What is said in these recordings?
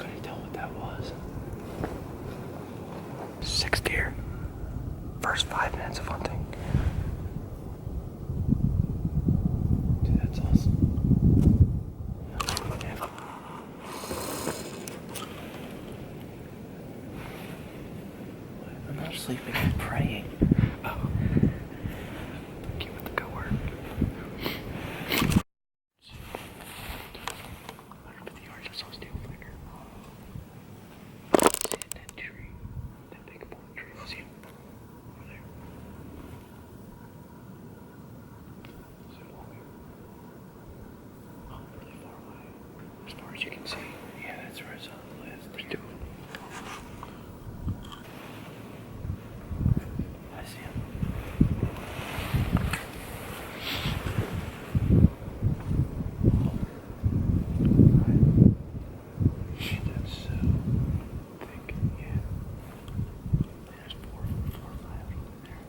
Couldn't tell what that was. 6 deer. First 5 minutes of hunting. Dude, that's awesome. I'm not sleeping, I'm praying. Oh. Thank you with the good work. As you can see, yeah, that's where it's on the list. Let's do it. I see him. That's so thick, yeah. There's four or five in there.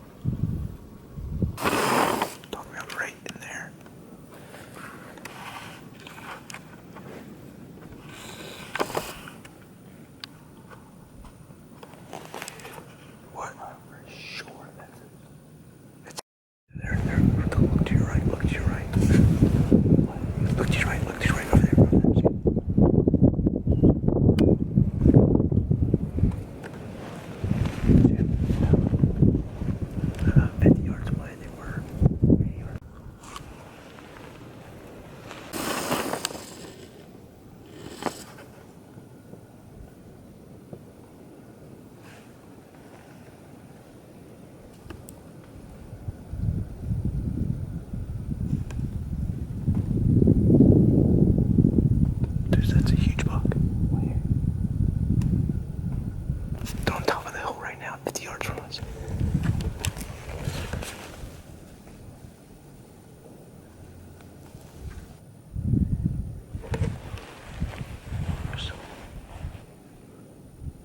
Talking about right in there. Look to your right, look to your right. Look to your right, look to your right over there. About 50 yards away they were. That's a huge buck. Where? On top of the hill right now, 50 yards from us.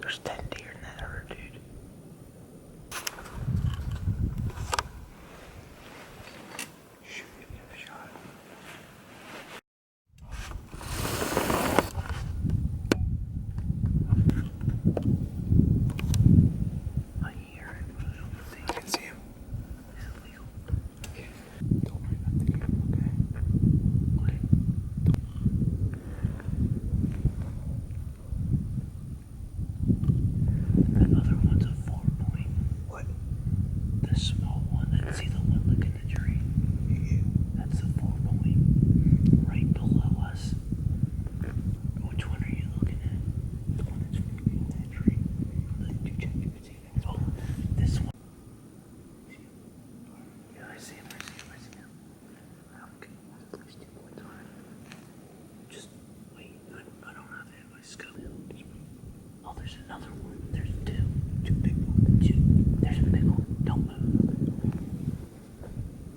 There's 10 deer in that herd, dude. Shoot, give me a shot. I hear it, but I don't think I can see him. Is it legal? Okay. Don't worry about the camera, okay? What? That other one's a 4-point. What? The small one. See the one looking at the tree? Yeah. That's the 4-point. Right below us. Which one are you looking at? The one that's behind that tree. Look, you check, you can see it. Oh, this one. Yeah, I see him. Okay, at least 2 points on it. Just wait. I don't have it in my scope. Oh, there's another one. There's 2 big ones. There's a big one. Don't move.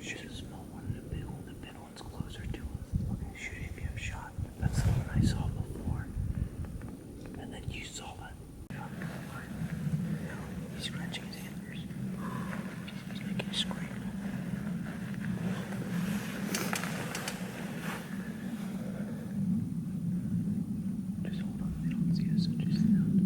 Shoot a small one and a big one. The big one's closer to us. Okay, shoot if you have a shot. That's the one I saw before. And then you saw it. He's scratching his antlers. He's making a scream. Just hold on. They don't see us, so just sound.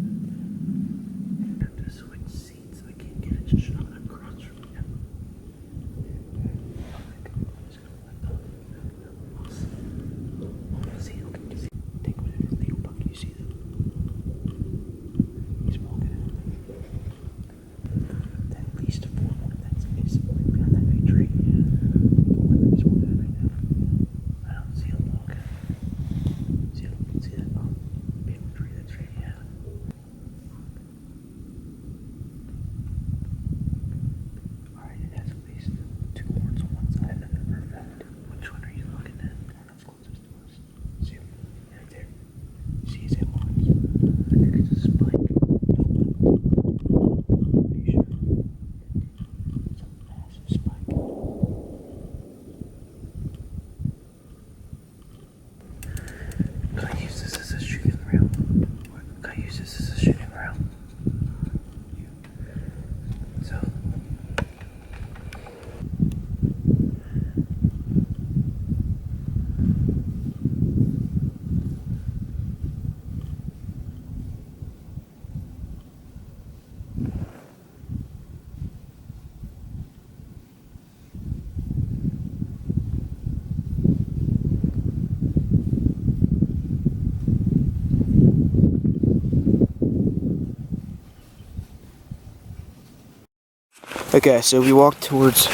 Okay, so we walked towards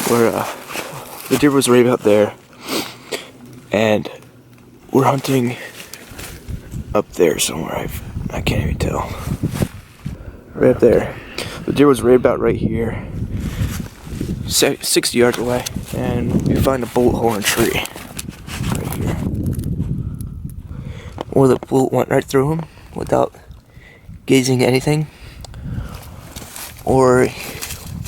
where the deer was right about there, and we're hunting up there somewhere. I can't even tell. Right up there. The deer was right about right here, 60 yards away, and we find a bullet hole in a tree right here. Or the bullet went right through him without gazing anything, or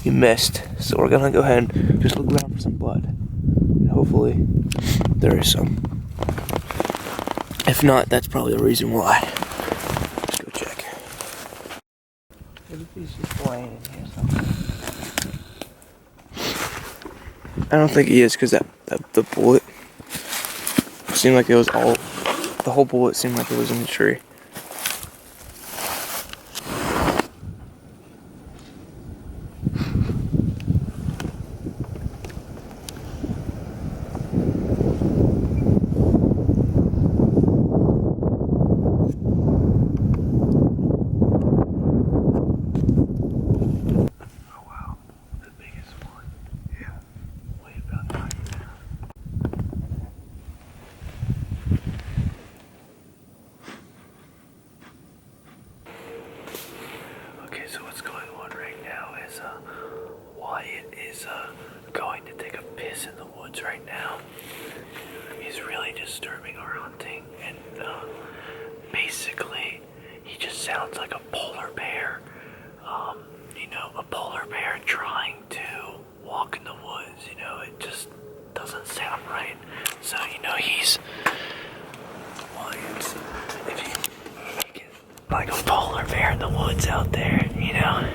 he missed. So we're gonna go ahead and just look around for some blood. And hopefully there is some. If not, that's probably the reason why. Let's go check. What if he's just laying in here somewhere? I don't think he is, because the bullet seemed like it was all, the whole bullet seemed like it was in the tree. Okay, so what's going on right now is Wyatt is going to take a piss in the woods right now. He's really disturbing our hunting, and basically he just sounds like a polar bear. You know, a polar bear trying to walk in the woods. You know, it just doesn't sound right. So you know he's Wyatt's. If you get like a polar bear in the woods out there, you know.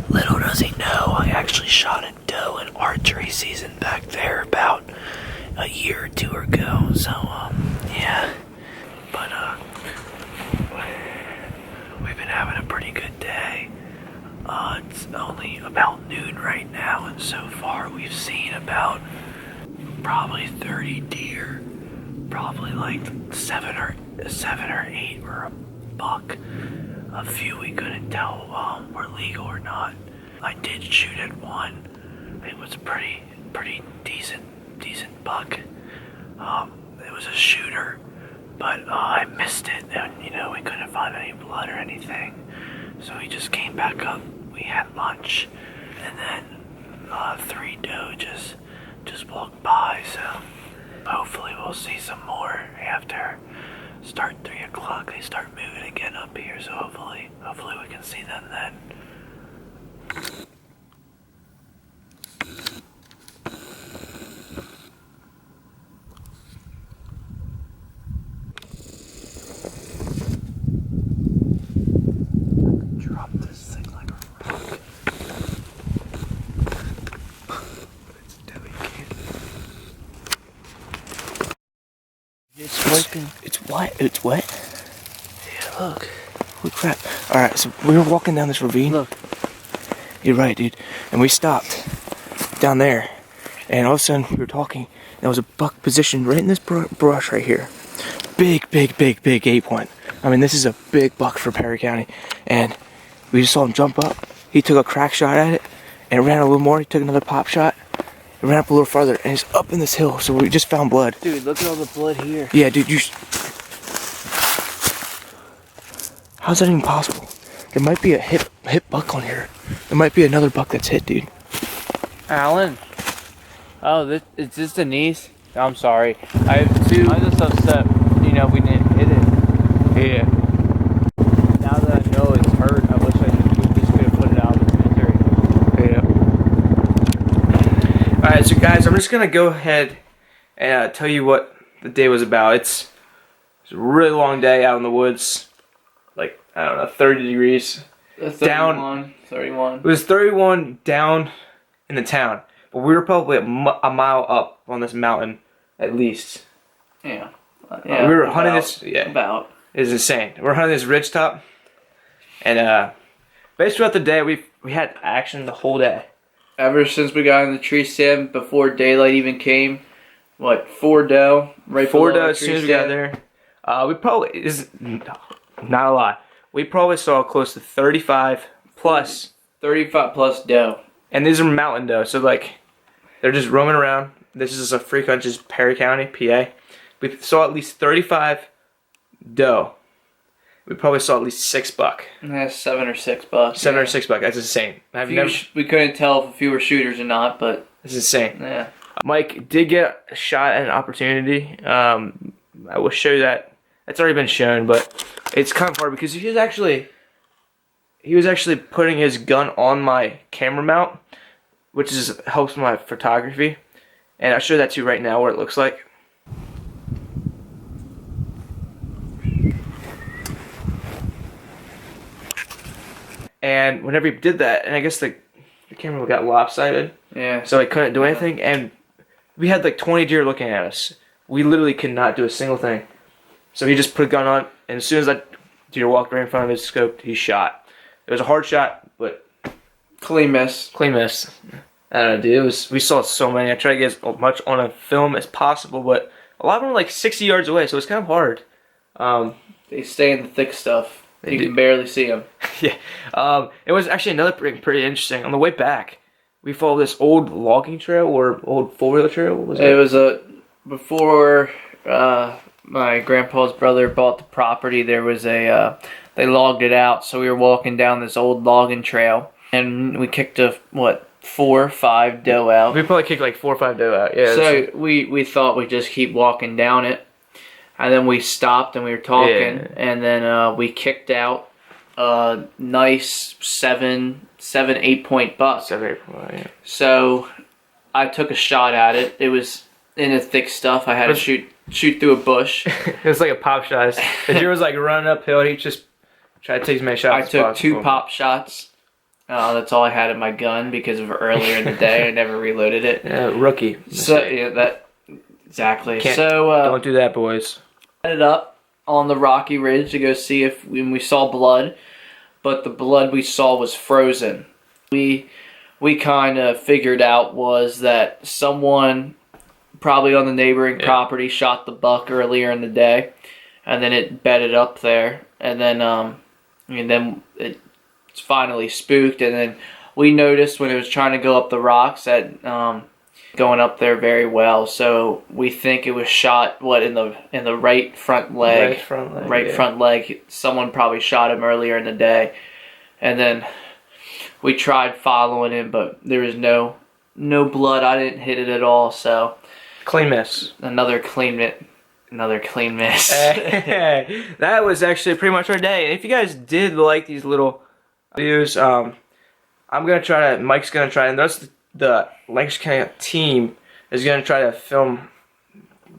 Little does he know, I actually shot a doe in archery season back there about a year or two ago. So, yeah. But, we've been having a pretty good day. It's only about noon right now, and so far we've seen about probably 30 deer. Probably like seven or eight were a buck. A few we couldn't tell were legal or not. I did shoot at one. It was a pretty decent buck. It was a shooter, but I missed it, and you know we couldn't find any blood or anything. So we just came back up. We had lunch, and then 3 doe just walked by. So hopefully we'll see some more after start 3 o'clock. They start moving again up here, so hopefully we can see them then. Drop this thing like a rock. It's delicate. It's wiping. It's wet. It's wet. Yeah, look. Holy crap. Alright, so we were walking down this ravine. Look. You're right, dude. And we stopped down there. And all of a sudden, we were talking. And there was a buck positioned right in this brush right here. Big 8-point. I mean, this is a big buck for Perry County. And we just saw him jump up. He took a crack shot at it. And it ran a little more. He took another pop shot. It ran up a little farther. And he's up in this hill. So we just found blood. Dude, look at all the blood here. Yeah, dude, how's that even possible? There might be a hit buck on here. There might be another buck that's hit, dude. Alan. Oh, is this Denise? I'm sorry. I have 2. I'm just upset, you know, we didn't hit it. Yeah. Now that I know it's hurt, I wish we just could have put it out of the cemetery. Yeah. Alright, so guys, I'm just gonna go ahead and tell you what the day was about. It's a really long day out in the woods. Like, I don't know, 30 degrees. 31. It was 31 down in the town. But we were probably a mile up on this mountain, at least. Yeah. We were hunting this. Yeah. About. It's insane. We're hunting this ridge top. And basically throughout the day, we had action the whole day. Ever since we got in the tree stand, before daylight even came, 4 doe, right? 4 doe as soon as we got there. We probably, is not a lot. we probably saw close to 35 plus. 35 plus doe. And these are mountain doe, so like they're just roaming around. This is a free country, just Perry County, PA. We saw at least 35 doe. We probably saw at least 6 buck. That's 7 or 6 bucks. 7 or 6 buck. That's insane. We couldn't tell if a few were shooters or not, but it's insane. Yeah. Mike did get a shot at an opportunity. I will show you that. It's already been shown, but it's kind of hard because he was actually putting his gun on my camera mount, which helps my photography. And I'll show that to you right now what it looks like. And whenever he did that, and I guess the camera got lopsided. Yeah. So I couldn't do anything, and we had like 20 deer looking at us. We literally could not do a single thing. So he just put a gun on, and as soon as that deer walked right in front of his scope, he shot. It was a hard shot, but clean miss. Clean miss. I don't know, dude. We saw so many. I tried to get as much on a film as possible, but a lot of them were like 60 yards away, so it's kind of hard. They stay in the thick stuff. You do. can barely see them. Yeah. It was actually another pretty interesting. On the way back, we followed this old logging trail or old four-wheeler trail. What was it? It was before my grandpa's brother bought the property. There was they logged it out, so we were walking down this old logging trail, and we kicked 4 or 5 doe out. We probably kicked like 4 or 5 doe out. Yeah. So we thought we'd just keep walking down it, and then we stopped and we were talking, and then we kicked out a nice 7-8 point buck. 7-8 point, yeah. So I took a shot at it. It was in the thick stuff. I had to shoot through a bush. It was like a pop shot. The deer was like running uphill, and he just tried to take as many shots as possible. I took 2 pop shots. That's all I had in my gun because of earlier in the day. I never reloaded it. Yeah, rookie. So yeah, exactly. Don't do that, boys. Headed up on the rocky ridge to go see if we saw blood, but the blood we saw was frozen. We kind of figured out was that someone probably on the neighboring property shot the buck earlier in the day, and then it bedded up there, and then it's finally spooked, and then we noticed when it was trying to go up the rocks that going up there very well, so we think it was shot in the right front leg. Front leg. Someone probably shot him earlier in the day, and then we tried following him, but there was no blood. I didn't hit it at all, so clean miss. Another clean miss. That was actually pretty much our day. And if you guys did like these little videos, Mike's gonna try, and the Lancaster County team is gonna try to film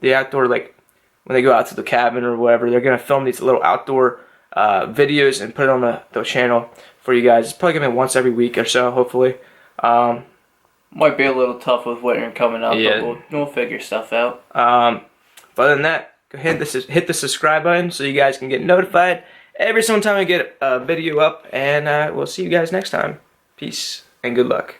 the outdoor, like when they go out to the cabin or whatever. They're gonna film these little outdoor videos and put it on the channel for you guys. It's probably gonna be once every week or so, hopefully. Might be a little tough with winter coming up, but we'll figure stuff out. But other than that, go ahead and hit the subscribe button so you guys can get notified every single time we get a video up, and we'll see you guys next time. Peace and good luck.